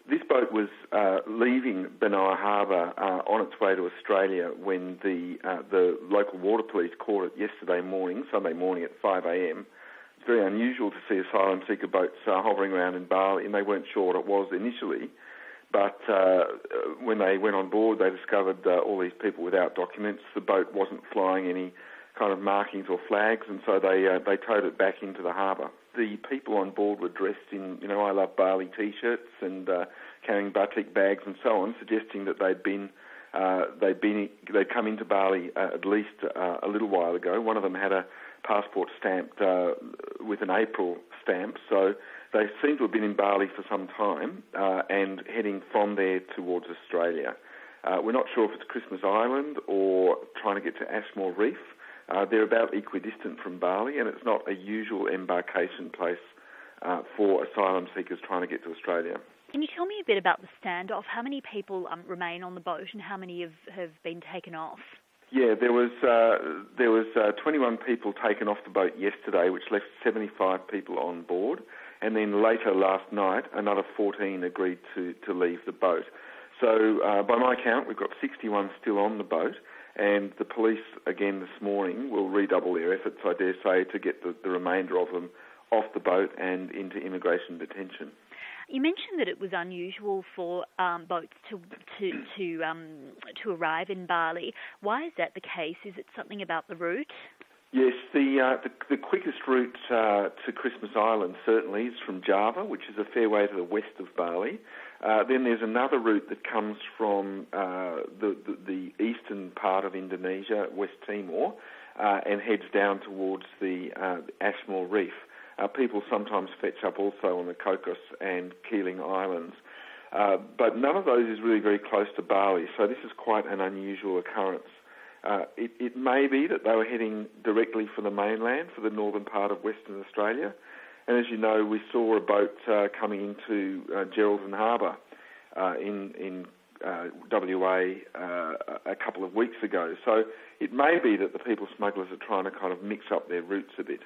This boat was leaving Benoa Harbour on its way to Australia when the local water police caught it yesterday morning, Sunday morning at 5 a.m. It's very unusual to see asylum seeker boats hovering around in Bali, and they weren't sure what it was initially. But when they went on board, they discovered all these people without documents. The boat wasn't flying any kind of markings or flags, and so they towed it back into the harbour. The people on board were dressed in, I Love Bali T-shirts and carrying batik bags and so on, suggesting that they'd come into Bali at least a little while ago. One of them had a passport stamped with an April stamp, so they seem to have been in Bali for some time and heading from there towards Australia. We're not sure if it's Christmas Island or trying to get to Ashmore Reef. They're about equidistant from Bali, and it's not a usual embarkation place for asylum seekers trying to get to Australia. Can you tell me a bit about the standoff? How many people remain on the boat, and how many have been taken off? Yeah, there was 21 people taken off the boat yesterday, which left 75 people on board, and then later last night, another 14 agreed to leave the boat. So by my count, we've got 61 still on the boat. And the police, again this morning, will redouble their efforts, I dare say, to get the remainder of them off the boat and into immigration detention. You mentioned that it was unusual for boats to arrive in Bali. Why is that the case? Is it something about the route? Yes, the quickest route to Christmas Island certainly is from Java, which is a fair way to the west of Bali. Then there's another route that comes from the eastern part of Indonesia, West Timor, and heads down towards the Ashmore Reef. People sometimes fetch up also on the Cocos and Keeling Islands. But none of those is really very close to Bali, so this is quite an unusual occurrence. It may be that they were heading directly for the mainland, for the northern part of Western Australia. And as you know, we saw a boat coming into Geraldton Harbour in WA a couple of weeks ago. So it may be that the people smugglers are trying to kind of mix up their routes a bit.